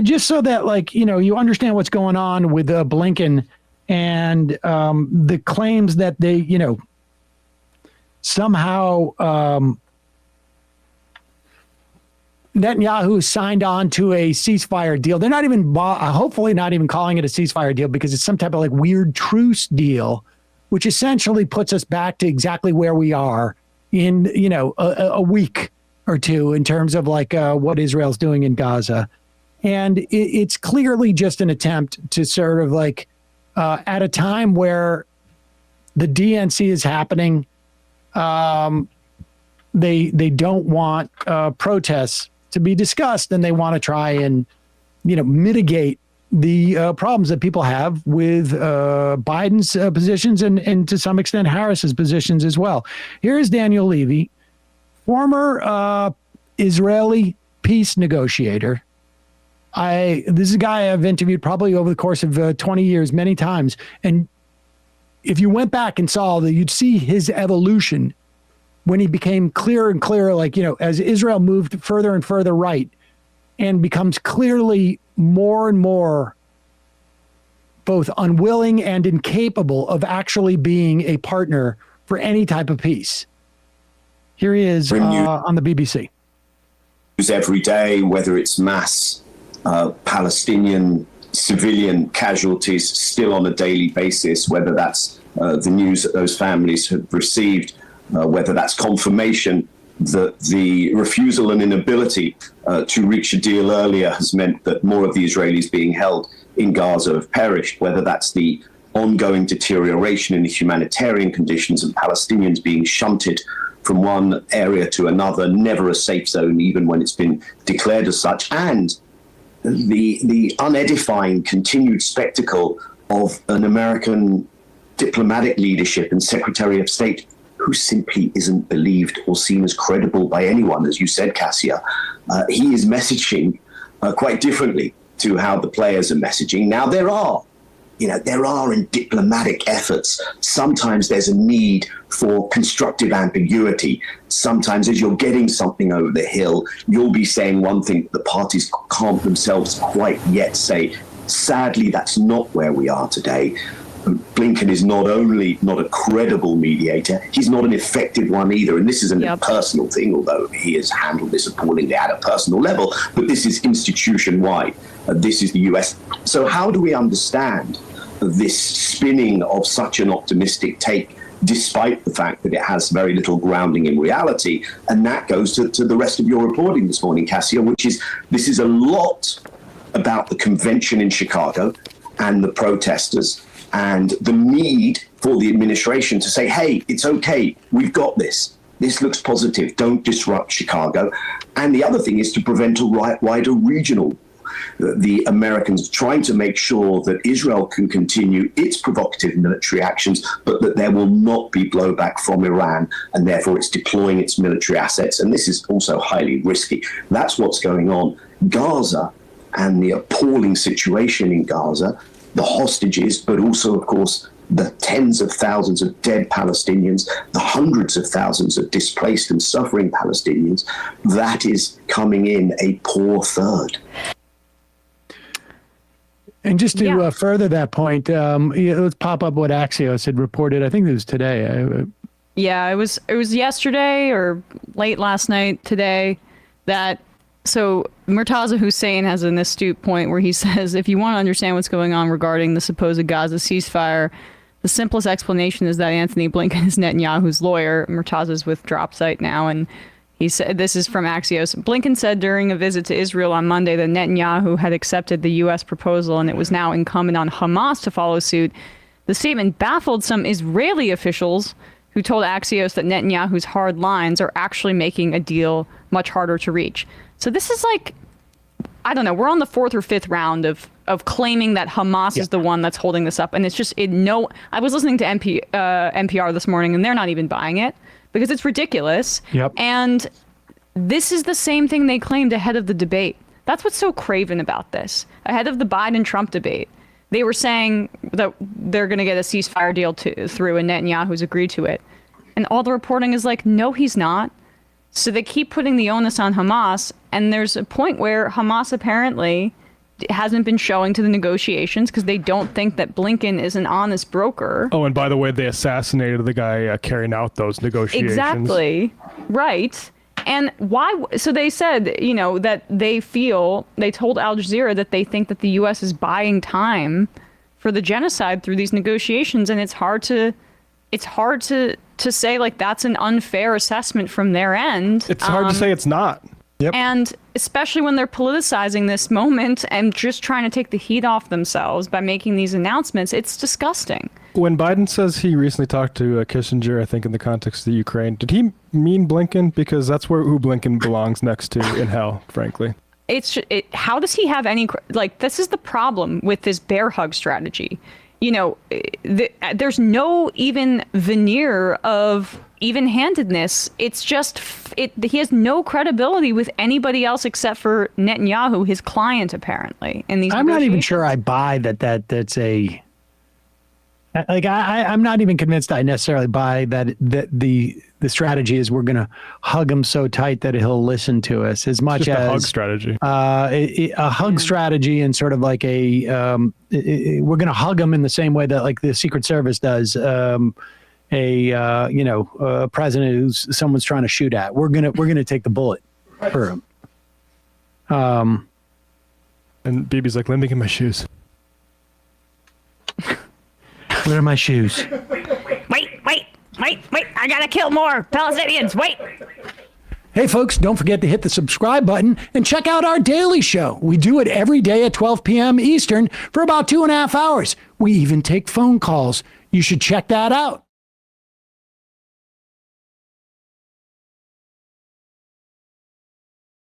just so that, like, you understand what's going on with Blinken and the claims that they, somehow Netanyahu signed on to a ceasefire deal. They're not even, hopefully not even calling it a ceasefire deal, because it's some type of like weird truce deal, which essentially puts us back to exactly where we are in, a week or two in terms of like what Israel's doing in Gaza. And it's clearly just an attempt to sort of like, at a time where the DNC is happening, they don't want protests to be discussed, and they want to try and mitigate the problems that people have with Biden's positions and to some extent Harris's positions as well. Here is Daniel Levy, former Israeli peace negotiator. This is a guy I've interviewed probably over the course of 20 years, many times. And if you went back and saw that, you'd see his evolution when he became clearer and clearer, like, as Israel moved further and further right and becomes clearly more and more both unwilling and incapable of actually being a partner for any type of peace. Here he is on the BBC. Every day, whether it's mass Palestinian civilian casualties still on a daily basis, whether that's the news that those families have received, whether that's confirmation that the refusal and inability to reach a deal earlier has meant that more of the Israelis being held in Gaza have perished, whether that's the ongoing deterioration in the humanitarian conditions and Palestinians being shunted from one area to another, never a safe zone, even when it's been declared as such, and the unedifying continued spectacle of an American diplomatic leadership and Secretary of State who simply isn't believed or seen as credible by anyone, as you said, Cassia. He is messaging quite differently to how the players are messaging. Now, there are in diplomatic efforts, sometimes there's a need for constructive ambiguity. Sometimes as you're getting something over the hill, you'll be saying one thing that the parties can't themselves quite yet say. Sadly, that's not where we are today. Blinken is not only not a credible mediator, he's not an effective one either. And this isn't a personal thing, although he has handled this appallingly at a personal level, but this is institution-wide. This is the US. So how do we understand this spinning of such an optimistic take, despite the fact that it has very little grounding in reality? And that goes to the rest of your reporting this morning, Cassia, which is this is a lot about the convention in Chicago and the protesters and the need for the administration to say, hey, it's okay, we've got this. This looks positive. Don't disrupt Chicago. And the other thing is to prevent a wider regional. The Americans trying to make sure that Israel can continue its provocative military actions, but that there will not be blowback from Iran, and therefore it's deploying its military assets. And this is also highly risky. That's what's going on. Gaza and the appalling situation in Gaza, the hostages, but also, of course, the tens of thousands of dead Palestinians, the hundreds of thousands of displaced and suffering Palestinians, that is coming in a poor third. And just to further that point, let's pop up what Axios had reported. I think it was today. It was yesterday or late last night today that. So Murtaza Hussein has an astute point where he says, if you want to understand what's going on regarding the supposed Gaza ceasefire, the simplest explanation is that Anthony Blinken is Netanyahu's lawyer. Murtaza's with Dropsite now, and he said, this is from Axios. Blinken said during a visit to Israel on Monday that Netanyahu had accepted the U.S. proposal and it was now incumbent on Hamas to follow suit. The statement baffled some Israeli officials who told Axios that Netanyahu's hard lines are actually making a deal much harder to reach. So this is like, I don't know, we're on the fourth or fifth round of claiming that Hamas is the one that's holding this up. And it's just, I was listening to NPR this morning and they're not even buying it because it's ridiculous. Yep. And this is the same thing they claimed ahead of the debate. That's what's so craven about this. Ahead of the Biden-Trump debate, they were saying that they're going to get a ceasefire deal through and Netanyahu's agreed to it. And all the reporting is like, no, he's not. So they keep putting the onus on Hamas. And there's a point where Hamas apparently hasn't been showing to the negotiations because they don't think that Blinken is an honest broker. Oh, and by the way, they assassinated the guy carrying out those negotiations. Exactly. Right. And why? So they said, you know, that they told Al Jazeera that they think that the U.S. is buying time for the genocide through these negotiations. And it's hard to say, like, that's an unfair assessment from their end. It's hard to say it's not. Yep. And especially when they're politicizing this moment and just trying to take the heat off themselves by making these announcements, it's disgusting. When Biden says he recently talked to Kissinger, I think in the context of the Ukraine, did he mean Blinken? Because that's who Blinken belongs next to in hell, frankly. How does he have any, like, this is the problem with this bear hug strategy. You know, there's no even veneer of even-handedness. It's just, he has no credibility with anybody else except for Netanyahu, his client, apparently. In these I'm not even sure I buy that's a, like, I'm not even convinced I necessarily buy that the strategy is we're going to hug him so tight that he'll listen to us as much Just as a hug strategy. A hug strategy, and sort of like we're going to hug him in the same way that, like, the Secret Service does a president who's someone's trying to shoot at. We're gonna take the bullet for him. And Bibi's like, let me get my shoes. Where are my shoes? Wait, I gotta kill more Palestinians, wait. Hey, folks, don't forget to hit the subscribe button and check out our daily show. We do it every day at 12 p.m. Eastern for about 2.5 hours. We even take phone calls. You should check that out.